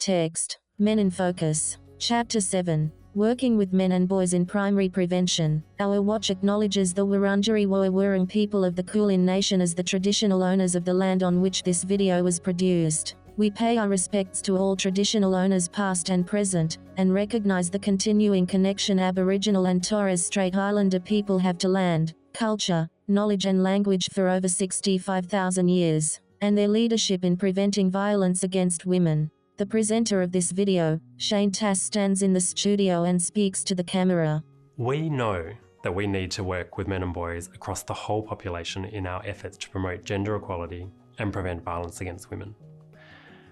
Text. Men in Focus. Chapter 7. Working with Men and Boys in Primary Prevention. Our watch acknowledges the Wurundjeri Woi-wurrung people of the Kulin Nation as the traditional owners of the land on which this video was produced. We pay our respects to all traditional owners past and present, and recognize the continuing connection Aboriginal and Torres Strait Islander people have to land, culture, knowledge and language for over 65,000 years, and their leadership in preventing violence against women. The presenter of this video, Shane Tass, stands in the studio and speaks to the camera. We know that we need to work with men and boys across the whole population in our efforts to promote gender equality and prevent violence against women.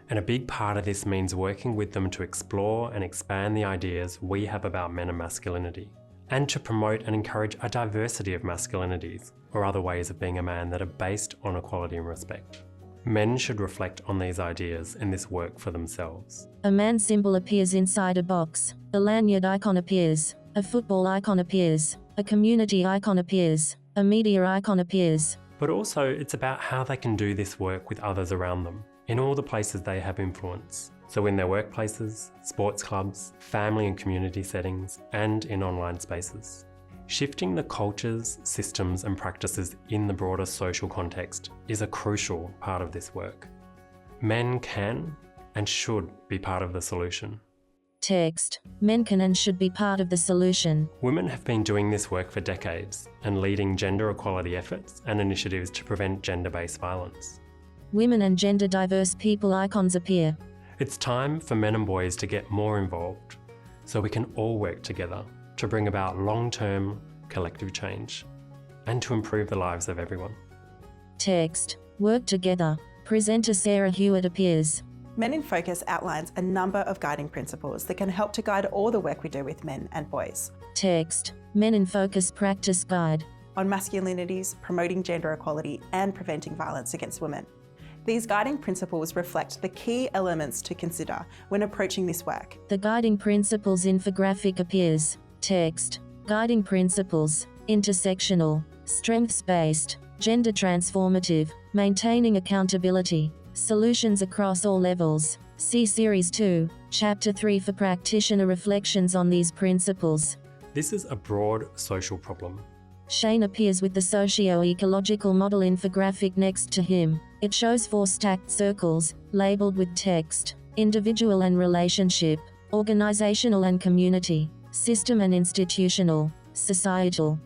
And a big part of this means working with them to explore and expand the ideas we have about men and masculinity, and to promote and encourage a diversity of masculinities or other ways of being a man that are based on equality and respect. Men should reflect on these ideas in this work for themselves. A man symbol appears inside a box, a lanyard icon appears, a football icon appears, a community icon appears, a media icon appears. But also it's about how they can do this work with others around them, in all the places they have influence. So in their workplaces, sports clubs, family and community settings, and in online spaces. Shifting the cultures, systems and practices in the broader social context is a crucial part of this work. Men can and should be part of the solution. Text. Men can and should be part of the solution. Women have been doing this work for decades and leading gender equality efforts and initiatives to prevent gender-based violence. Women and gender diverse people icons appear. It's time for men and boys to get more involved so we can all work together to bring about long-term collective change and to improve the lives of everyone. Text. Work together. Presenter Sarah Hewitt appears. Men in Focus outlines a number of guiding principles that can help to guide all the work we do with men and boys. Text. Men in Focus Practice Guide. On masculinities, promoting gender equality and preventing violence against women. These guiding principles reflect the key elements to consider when approaching this work. The Guiding Principles infographic appears. Text. Guiding Principles. Intersectional. Strengths-based. Gender transformative. Maintaining accountability. Solutions across all levels. See Series 2, Chapter 3 for practitioner reflections on these principles. This is a broad social problem. Shane appears with the socio-ecological model infographic next to him. It shows 4 stacked circles, labeled with text: individual and relationship, organizational and community, system and institutional, societal.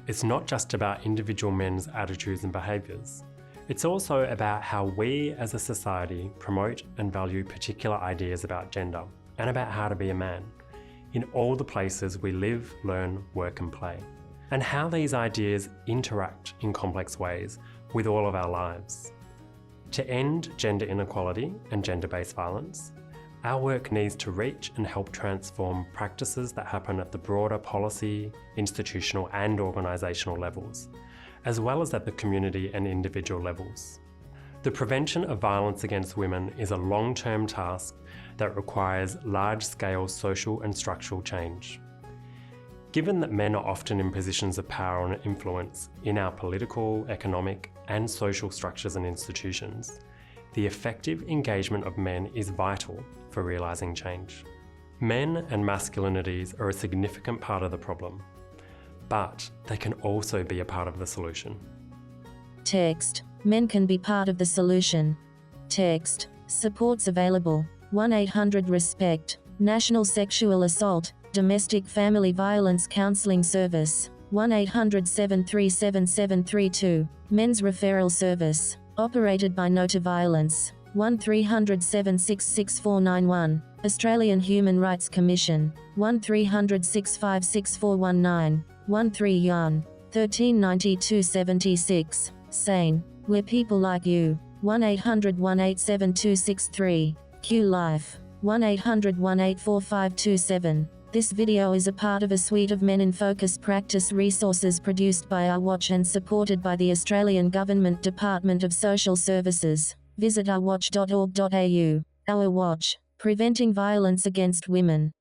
It's not just about individual men's attitudes and behaviours. It's also about how we as a society promote and value particular ideas about gender and about how to be a man in all the places we live, learn, work and play, and how these ideas interact in complex ways with all of our lives. To end gender inequality and gender-based violence, our work needs to reach and help transform practices that happen at the broader policy, institutional and organisational levels, as well as at the community and individual levels. The prevention of violence against women is a long-term task that requires large-scale social and structural change. Given that men are often in positions of power and influence in our political, economic and social structures and institutions, the effective engagement of men is vital for realising change. Men and masculinities are a significant part of the problem, but they can also be a part of the solution. Text. Men can be part of the solution. Text. Supports available. 1-800-RESPECT. National Sexual Assault, Domestic Family Violence Counselling Service. 1-800-737-732. Men's Referral Service. Operated by No to Violence. 1300-766-491. Australian Human Rights Commission. 1300-656-419. 13 Yuan. 1392-76. Sane. We're people like you. 1-800-187-263. Q Life. 1-800-184527. This video is a part of a suite of Men in Focus practice resources produced by Our Watch and supported by the Australian Government Department of Social Services. Visit ourwatch.org.au. Our Watch. Preventing violence against women.